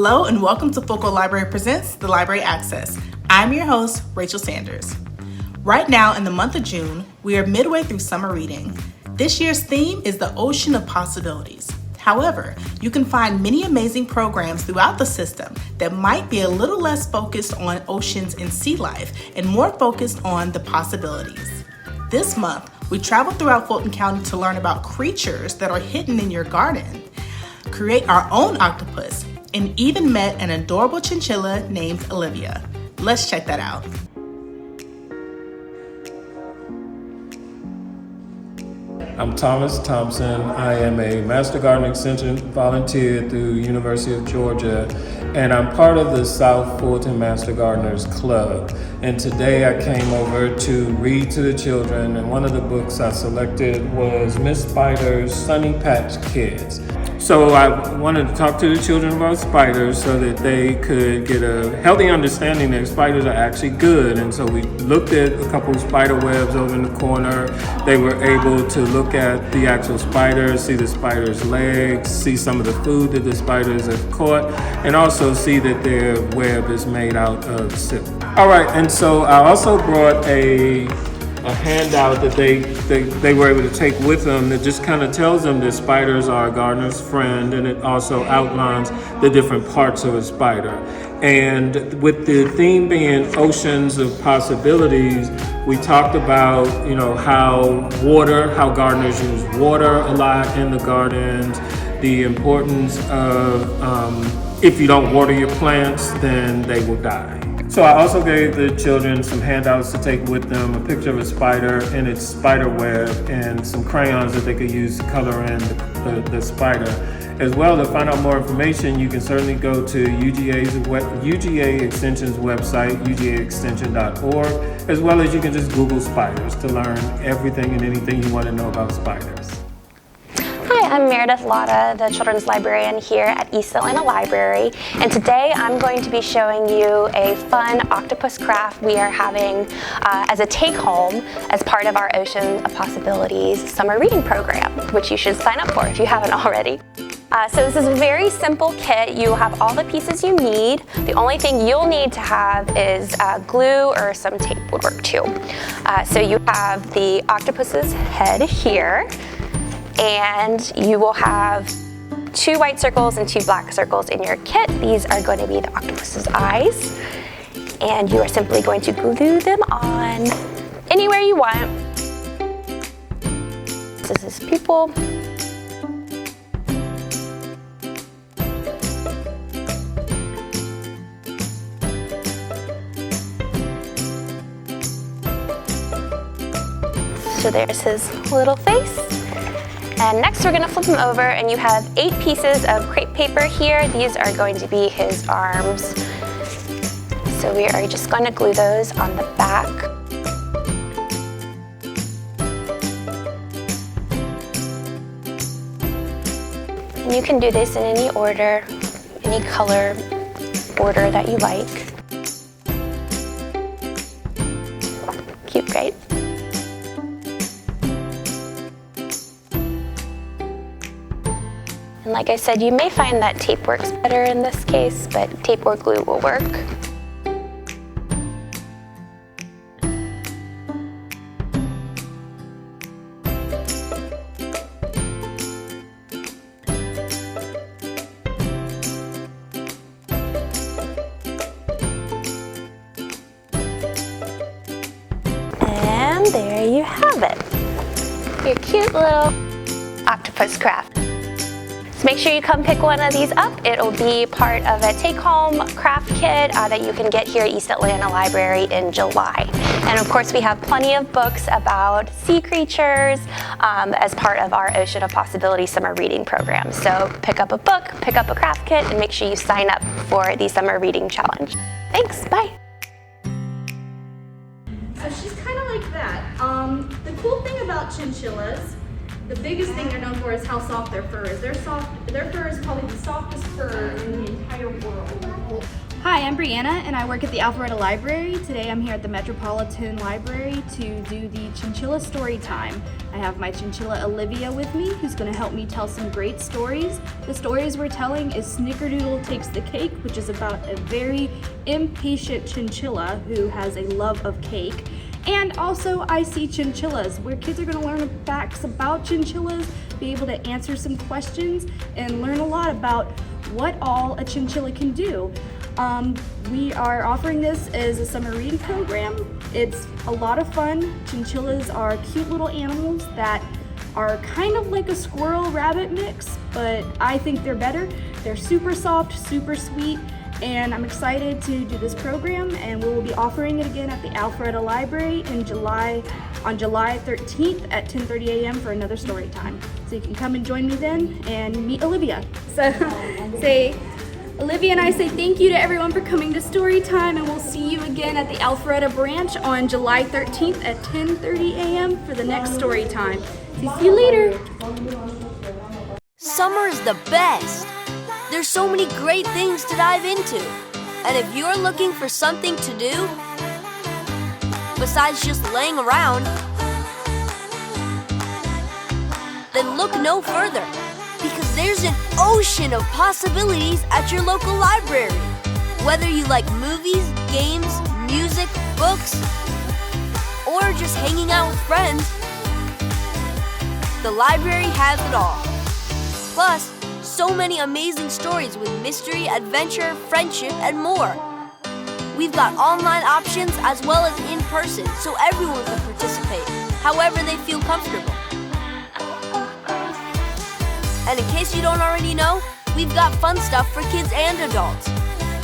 Hello and welcome to Focal Library Presents The Library Access. I'm your host, Rachel Sanders. Right now in the month of June, we are midway through summer reading. This year's theme is the ocean of possibilities. However, you can find many amazing programs throughout the system that might be a little less focused on oceans and sea life and more focused on the possibilities. This month, we traveled throughout Fulton County to learn about creatures that are hidden in your garden, create our own octopus, and even met an adorable chinchilla named Olivia. Let's check that out. I'm Thomas Thompson. I am a Master Garden Extension volunteer through University of Georgia, and I'm part of the South Fulton Master Gardeners Club. And today I came over to read to the children, and one of the books I selected was Miss Spider's Sunny Patch Kids. So I wanted to talk to the children about spiders so that they could get a healthy understanding that spiders are actually good. And so we looked at a couple of spider webs over in the corner. They were able to look at the actual spiders, see the spider's legs, see some of the food that the spiders have caught, and also see that their web is made out of silk. All right, and so I also brought a handout that they were able to take with them that just kind of tells them that spiders are a gardener's friend, and it also outlines the different parts of a spider. And with the theme being oceans of possibilities, we talked about, how gardeners use water a lot in the gardens, the importance of if you don't water your plants, then they will die. So I also gave the children some handouts to take with them, a picture of a spider and its spider web, and some crayons that they could use to color in the spider. As well, to find out more information, you can certainly go to UGA Extension's website, ugaextension.org, as well as you can just Google spiders to learn everything and anything you want to know about spiders. Hi, I'm Meredith Lotta, the children's librarian here at East Atlanta Library, and today I'm going to be showing you a fun octopus craft we are having as a take-home as part of our Ocean of Possibilities summer reading program, which you should sign up for if you haven't already. So this is a very simple kit. You have all the pieces you need. The only thing you'll need to have is glue or some tape would work too. So you have the octopus's head here, and you will have 2 white circles and 2 black circles in your kit. These are going to be the octopus's eyes, and you are simply going to glue them on anywhere you want. This is his pupil. So there's his little face. And next we're going to flip him over, and you have 8 pieces of crepe paper here. These are going to be his arms. So we are just going to glue those on the back. And you can do this in any order, any color order that you like. Cute, right? And like I said, you may find that tape works better in this case, but tape or glue will work. And there you have it. Your cute little octopus craft. So make sure you come pick one of these up. It'll be part of a take-home craft kit that you can get here at East Atlanta Library in July. And of course, we have plenty of books about sea creatures as part of our Ocean of Possibilities summer reading program. So pick up a book, pick up a craft kit, and make sure you sign up for the summer reading challenge. Thanks, bye. So she's kind of like that. The cool thing about chinchillas, the biggest thing they're known for is how soft their fur is. Their fur is probably the softest fur in the entire world. Hi, I'm Brianna and I work at the Alpharetta Library. Today I'm here at the Metropolitan Library to do the Chinchilla Story Time. I have my chinchilla Olivia with me, who's going to help me tell some great stories. The stories we're telling is Snickerdoodle Takes the Cake, which is about a very impatient chinchilla who has a love of cake. And also I See Chinchillas, where kids are going to learn facts about chinchillas, be able to answer some questions, and learn a lot about what all a chinchilla can do. We are offering this as a summer reading program. It's a lot of fun. Chinchillas are cute little animals that are kind of like a squirrel-rabbit mix, but I think they're better. They're super soft, super sweet, and I'm excited to do this program, and we will be offering it again at the Alpharetta Library on July 13th at 10:30 a.m. for another story time. So you can come and join me then and meet Olivia. So Olivia and I say thank you to everyone for coming to story time, and we'll see you again at the Alpharetta branch on July 13th at 10:30 a.m. for the next story time. See you later. Summer is the best. There's so many great things to dive into. And if you're looking for something to do, besides just laying around, then look no further, because there's an ocean of possibilities at your local library. Whether you like movies, games, music, books, or just hanging out with friends, the library has it all. Plus, so many amazing stories with mystery, adventure, friendship, and more. We've got online options as well as in person, so everyone can participate, however they feel comfortable. And in case you don't already know, we've got fun stuff for kids and adults.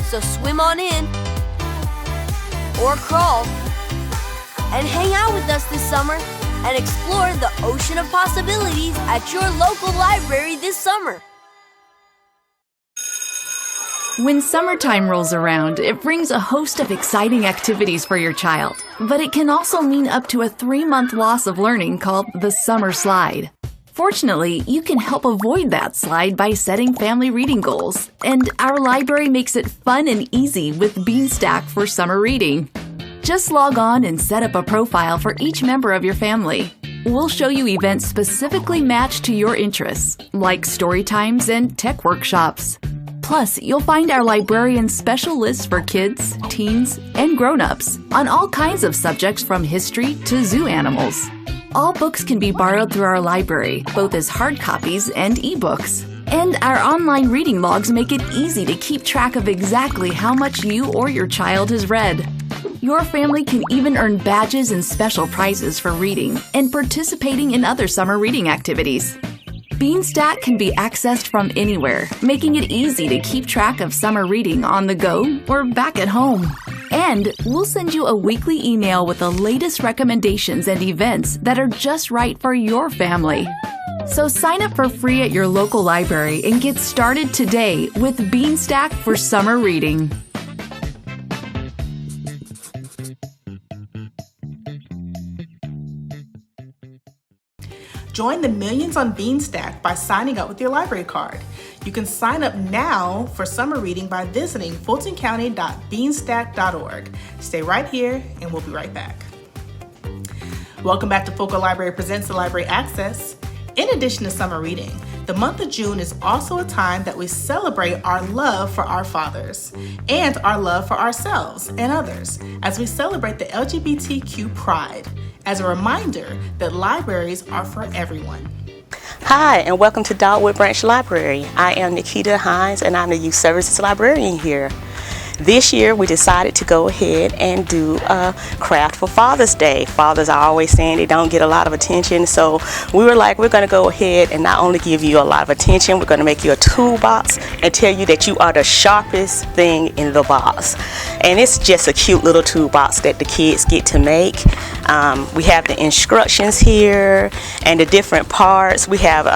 So swim on in, or crawl, and hang out with us this summer and explore the ocean of possibilities at your local library this summer. When summertime rolls around, it brings a host of exciting activities for your child. But it can also mean up to a 3-month loss of learning called the summer slide. Fortunately, you can help avoid that slide by setting family reading goals. And our library makes it fun and easy with Beanstack for summer reading. Just log on and set up a profile for each member of your family. We'll show you events specifically matched to your interests, like story times and tech workshops. Plus, you'll find our librarian's special lists for kids, teens, and grown-ups on all kinds of subjects from history to zoo animals. All books can be borrowed through our library, both as hard copies and ebooks. And our online reading logs make it easy to keep track of exactly how much you or your child has read. Your family can even earn badges and special prizes for reading and participating in other summer reading activities. Beanstack can be accessed from anywhere, making it easy to keep track of summer reading on the go or back at home. And we'll send you a weekly email with the latest recommendations and events that are just right for your family. So sign up for free at your local library and get started today with Beanstack for summer reading. Join the millions on Beanstack by signing up with your library card. You can sign up now for summer reading by visiting fultoncounty.beanstack.org. Stay right here and we'll be right back. Welcome back to Focal Library Presents the Library Access. In addition to summer reading, the month of June is also a time that we celebrate our love for our fathers and our love for ourselves and others as we celebrate the LGBTQ pride. As a reminder that libraries are for everyone. Hi, and welcome to Dogwood Branch Library. I am Nikita Hines, and I'm the Youth Services Librarian here. This year, we decided to go ahead and do a craft for Father's Day. Fathers are always saying they don't get a lot of attention, so we were like, we're going to go ahead and not only give you a lot of attention, we're going to make you a toolbox and tell you that you are the sharpest thing in the box. And it's just a cute little toolbox that the kids get to make. We have the instructions here and the different parts. We have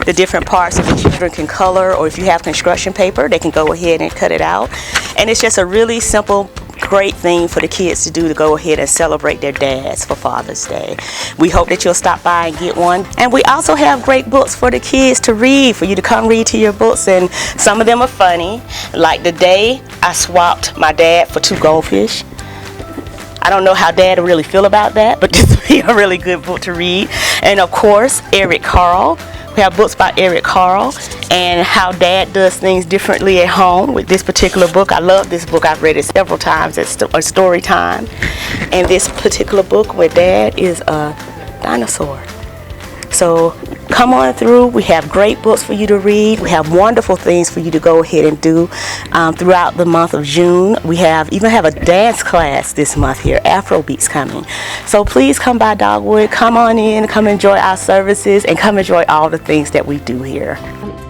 the different parts that the children can color, or if you have construction paper, they can go ahead and cut it out. And it's just a really simple great thing for the kids to do to go ahead and celebrate their dads for Father's Day. We hope that you'll stop by and get one. And we also have great books for the kids to read, for you to come read to your books, and some of them are funny. Like the day I swapped my dad for 2 goldfish. I don't know how Dad will really feel about that, but this will be a really good book to read. And of course, Eric Carle. We have books by Eric Carle and how Dad does things differently at home with this particular book. I love this book. I've read it several times at story time. And this particular book where Dad is a dinosaur. So come on through. We have great books for you to read. We have wonderful things for you to go ahead and do throughout the month of June. We even have a dance class this month here, Afrobeats coming. So please come by Dogwood, come on in, come enjoy our services, and come enjoy all the things that we do here.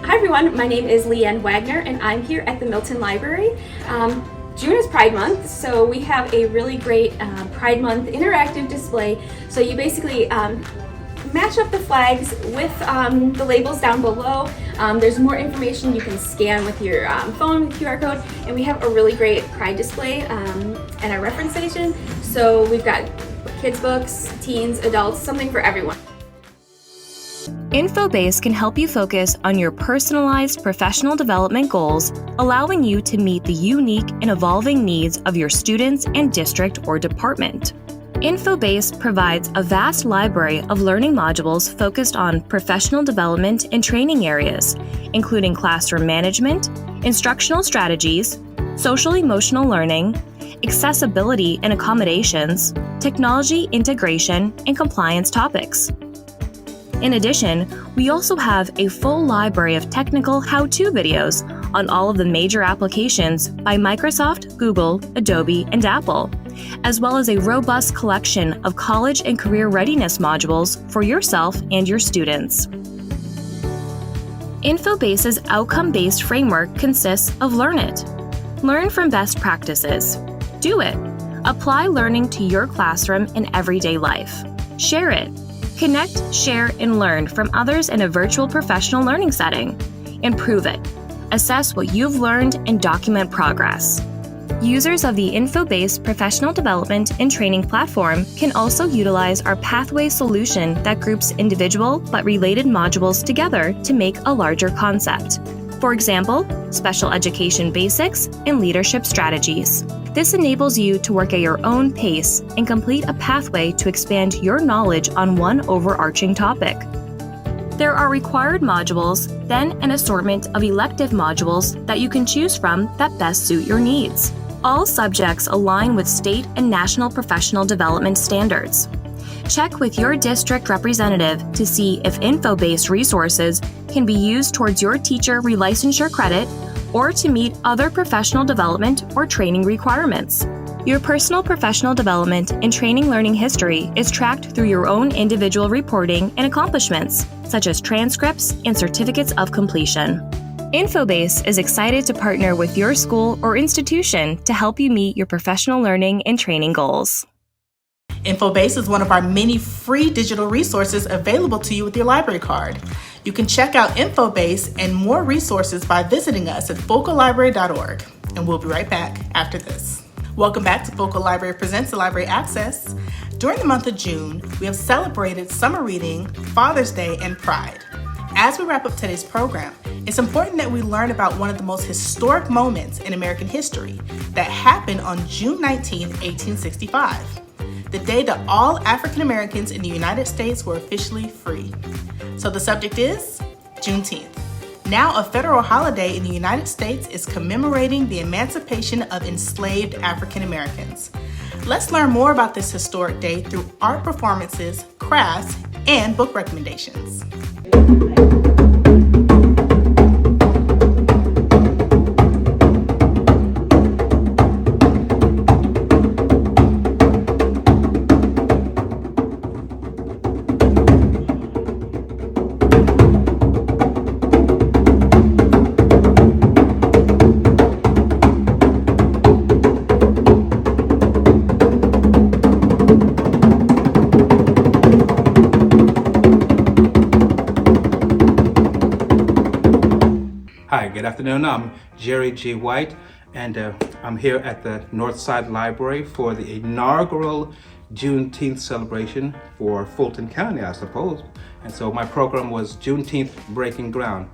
Hi everyone, my name is Leanne Wagner and I'm here at the Milton Library. June is Pride Month, so we have a really great Pride Month interactive display. So you basically match up the flags with the labels down below. There's more information you can scan with your phone with QR code, and we have a really great Pride display and a reference station. So we've got kids books, teens, adults, something for everyone. InfoBase can help you focus on your personalized professional development goals, allowing you to meet the unique and evolving needs of your students and district or department. InfoBase provides a vast library of learning modules focused on professional development and training areas, including classroom management, instructional strategies, social-emotional learning, accessibility and accommodations, technology integration, and compliance topics. In addition, we also have a full library of technical how-to videos on all of the major applications by Microsoft, Google, Adobe, and Apple, as well as a robust collection of college and career readiness modules for yourself and your students. InfoBase's outcome-based framework consists of Learn It. Learn from best practices. Do it. Apply learning to your classroom and everyday life. Share it. Connect, share, and learn from others in a virtual professional learning setting. Improve it. Assess what you've learned and document progress. Users of the InfoBase Professional Development and Training Platform can also utilize our Pathway solution that groups individual but related modules together to make a larger concept. For example, Special Education Basics and Leadership Strategies. This enables you to work at your own pace and complete a pathway to expand your knowledge on one overarching topic. There are required modules, then an assortment of elective modules that you can choose from that best suit your needs. All subjects align with state and national professional development standards. Check with your district representative to see if InfoBase resources can be used towards your teacher relicensure credit or to meet other professional development or training requirements. Your personal professional development and training learning history is tracked through your own individual reporting and accomplishments, such as transcripts and certificates of completion. InfoBase is excited to partner with your school or institution to help you meet your professional learning and training goals. InfoBase is one of our many free digital resources available to you with your library card. You can check out InfoBase and more resources by visiting us at focallibrary.org. And we'll be right back after this. Welcome back to Focal Library Presents the Library Access. During the month of June, we have celebrated summer reading, Father's Day, and Pride. As we wrap up today's program, it's important that we learn about one of the most historic moments in American history that happened on June 19, 1865, the day that all African Americans in the United States were officially free. So the subject is Juneteenth. Now a federal holiday in the United States is commemorating the emancipation of enslaved African Americans. Let's learn more about this historic day through art performances, crafts, and book recommendations. Hi, good afternoon. I'm Jerry G. White, and I'm here at the Northside Library for the inaugural Juneteenth celebration for Fulton County, I suppose. And so my program was Juneteenth Breaking Ground.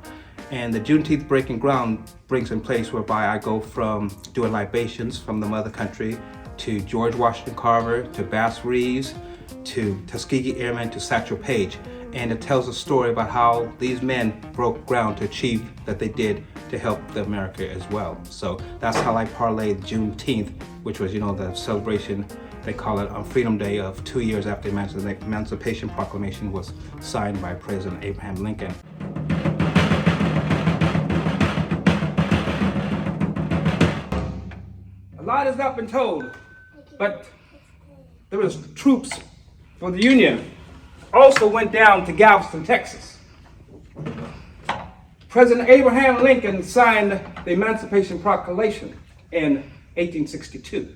And the Juneteenth Breaking Ground brings in place whereby I go from doing libations from the mother country to George Washington Carver, to Bass Reeves, to Tuskegee Airmen, to Satchel Paige. And it tells a story about how these men broke ground to achieve that they did to help the America as well. So that's how I parlayed Juneteenth, which was, the celebration, they call it on Freedom Day of 2 years after the Emancipation Proclamation was signed by President Abraham Lincoln. A lot has not been told, but there was troops for the Union also went down to Galveston, Texas. President Abraham Lincoln signed the Emancipation Proclamation in 1862.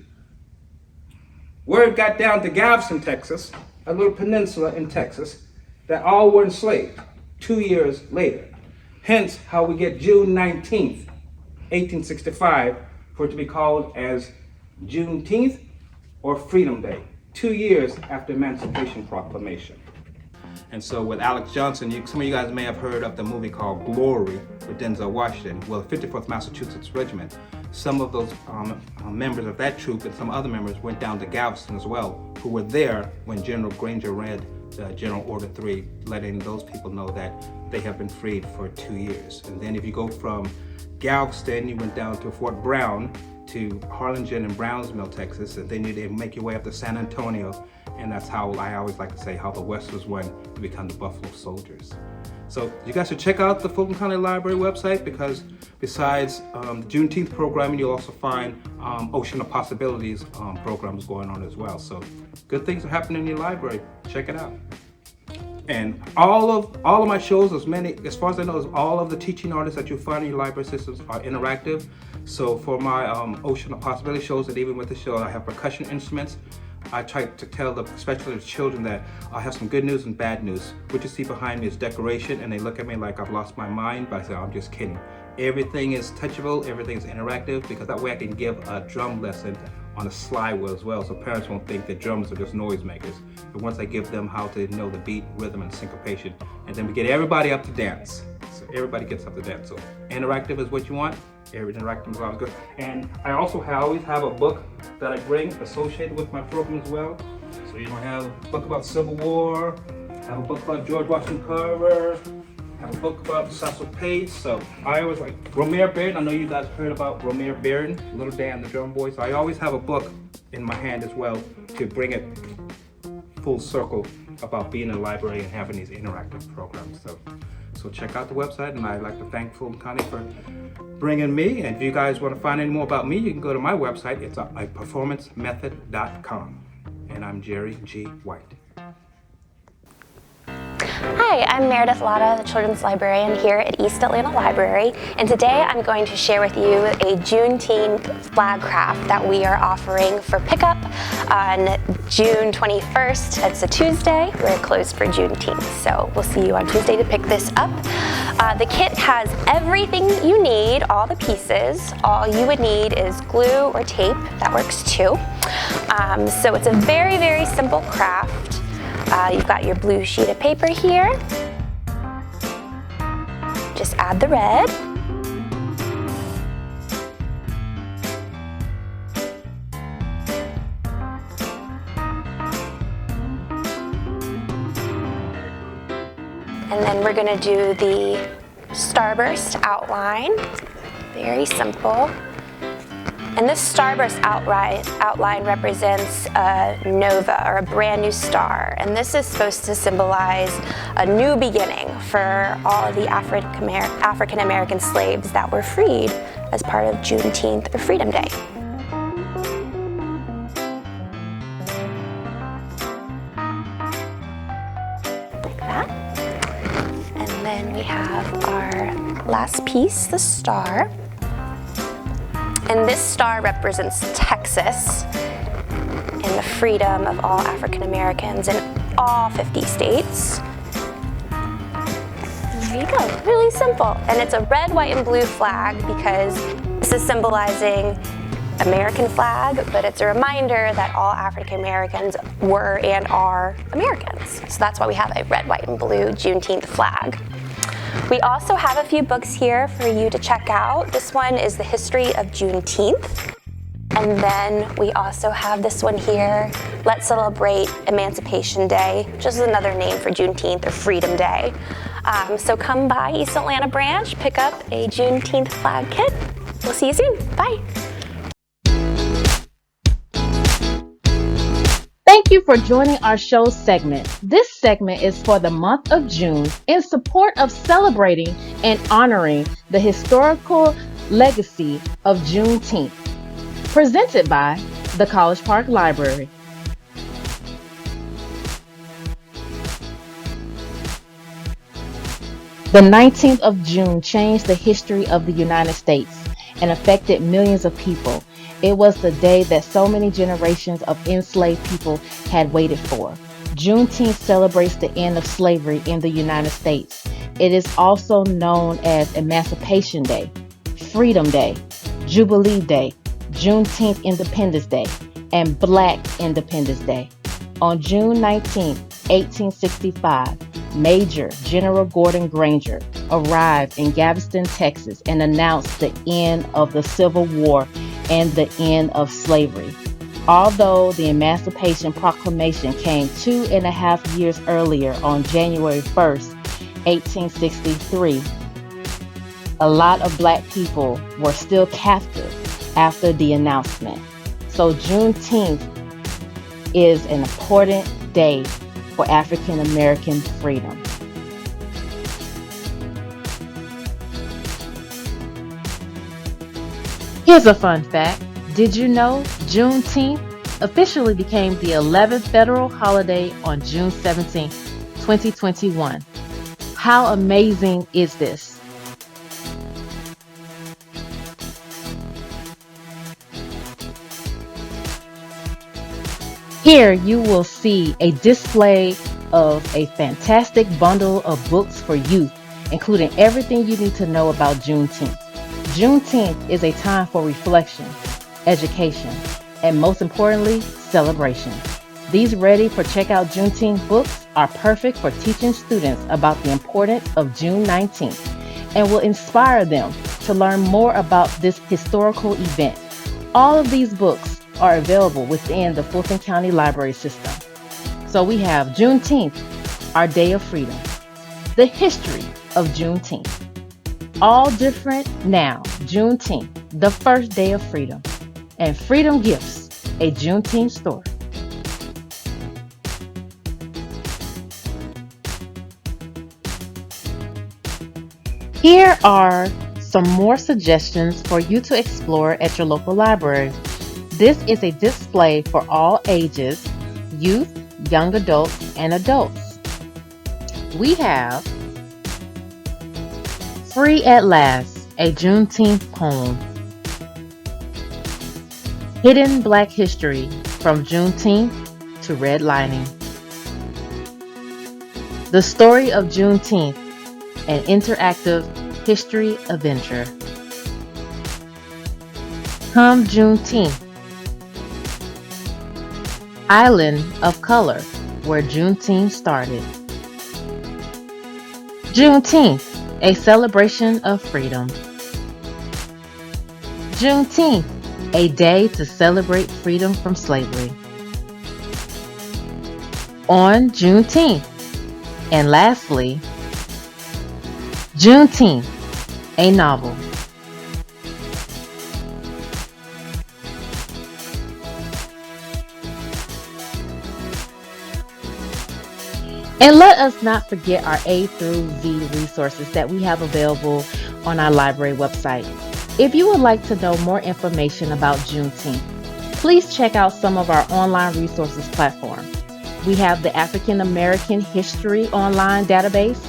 Word got down to Galveston, Texas, a little peninsula in Texas, that all were enslaved 2 years later. Hence how we get June 19th, 1865, for it to be called as Juneteenth or Freedom Day, 2 years after Emancipation Proclamation. And so with Alex Johnson, some of you guys may have heard of the movie called Glory with Denzel Washington. Well, the 54th Massachusetts Regiment, some of those members of that troop and some other members went down to Galveston as well, who were there when General Granger read General Order 3, letting those people know that they have been freed for 2 years. And then if you go from Galveston, you went down to Fort Brown, to Harlingen and Brownsville, Texas, and then you make your way up to San Antonio. And that's how I always like to say how the West was won to become the Buffalo Soldiers. So you guys should check out the Fulton County Library website, because besides the Juneteenth programming, you'll also find Ocean of Possibilities programs going on as well. So good things are happening in your library. Check it out. And all of my shows, as far as I know, all of the teaching artists that you find in your library systems are interactive. So for my Ocean of Possibility shows, and even with the show, I have percussion instruments. I try to tell especially the children, that I have some good news and bad news. What you see behind me is decoration, and they look at me like I've lost my mind, but I say, I'm just kidding. Everything is touchable, everything is interactive, because that way I can give a drum lesson on a slide wheel as well, so parents won't think that drums are just noisemakers. But once I give them how to know the beat, rhythm, and syncopation, and then we get everybody up to dance. So everybody gets up to dance. So interactive is what you want. Interactive is always good. And I also always have a book that I bring associated with my program as well. So I have a book about Civil War, I have a book about George Washington Carver, I have a book about Satchel Paige. So I always like Romare Bearden. I know you guys heard about Romare Bearden, Little Dan the Drum Boy. So I always have a book in my hand as well to bring it full circle about being in a library and having these interactive programs. So check out the website, and I'd like to thank Fulton County for bringing me. And if you guys want to find any more about me, you can go to my website. It's performancemethod.com. And I'm Jerry G. White. Hi, I'm Meredith Lotta, the Children's Librarian here at East Atlanta Library, and today I'm going to share with you a Juneteenth flag craft that we are offering for pickup on June 21st. It's a Tuesday. We're closed for Juneteenth, so we'll see you on Tuesday to pick this up. The kit has everything you need, all the pieces. All you would need is glue or tape. That works too. So it's a very, very simple craft. You've got your blue sheet of paper here. Just add the red. And then we're going to do the starburst outline. Very simple. And this starburst outline represents a nova, or a brand new star. And this is supposed to symbolize a new beginning for all of the African American slaves that were freed as part of Juneteenth or Freedom Day. Like that. And then we have our last piece, the star. And this star represents Texas and the freedom of all African Americans in all 50 states. And there you go, really simple. And it's a red, white, and blue flag because This is symbolizing American flag, but it's a reminder that all African Americans were and are Americans. So that's why we have a red, white, and blue Juneteenth flag. We also have a few books here for you to check out. This one is The History of Juneteenth. And then we also have this one here, Let's Celebrate Emancipation Day, which is another name for Juneteenth or Freedom Day. So come by East Atlanta branch, pick up a Juneteenth flag kit. We'll see you soon. Bye. Thank you for joining our show segment. This segment is for the month of June in support of celebrating and honoring the historical legacy of Juneteenth. Presented by the College Park Library. The 19th of June changed the history of the United States and affected millions of people. It was the day that so many generations of enslaved people had waited for. Juneteenth celebrates the end of slavery in the United States. It is also known as Emancipation Day, Freedom Day, Jubilee Day, Juneteenth Independence Day, and Black Independence Day. On June 19, 1865, Major General Gordon Granger arrived in Galveston, Texas, and announced the end of the Civil War and the end of slavery. Although the Emancipation Proclamation came 2.5 years earlier on January 1st, 1863, a lot of Black people were still captive after the announcement. So Juneteenth is an important day for African American freedom. Here's a fun fact. Did you know Juneteenth officially became the 11th federal holiday on June 17, 2021? How amazing is this? Here you will see a display of a fantastic bundle of books for youth, including everything you need to know about Juneteenth. Juneteenth is a time for reflection, education, and most importantly, celebration. These ready for checkout Juneteenth books are perfect for teaching students about the importance of June 19th and will inspire them to learn more about this historical event. All of these books are available within the Fulton County Library System. So we have Juneteenth, our Day of Freedom, the history of Juneteenth. All different now, Juneteenth, the first day of freedom, and Freedom Gifts, a Juneteenth story. Here are some more suggestions for you to explore at your local library. This is a display for all ages, youth, young adults, and adults. We have Free at Last, a Juneteenth poem. Hidden Black History, from Juneteenth to Redlining. The Story of Juneteenth, an interactive history adventure. Come Juneteenth, Island of Color, where Juneteenth started. Juneteenth, a celebration of freedom. Juneteenth, a day to celebrate freedom from slavery. On Juneteenth. And lastly, Juneteenth, a novel. And let us not forget our A through Z resources that we have available on our library website. If you would like to know more information about Juneteenth, please check out some of our online resources platform. We have the African American History Online Database,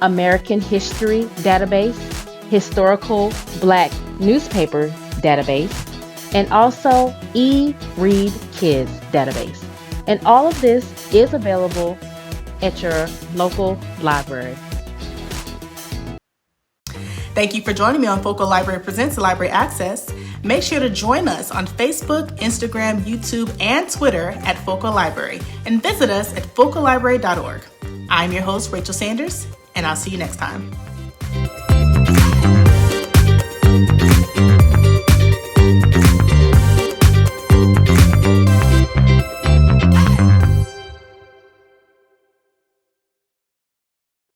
American History Database, Historical Black Newspaper Database, and also E-Read Kids Database. And all of this is available at your local library. Thank you for joining me on Focal Library Presents the Library Access. Make sure to join us on Facebook, Instagram, YouTube, and Twitter at Focal Library, and visit us at focallibrary.org. I'm your host, Rachel Sanders, and I'll see you next time.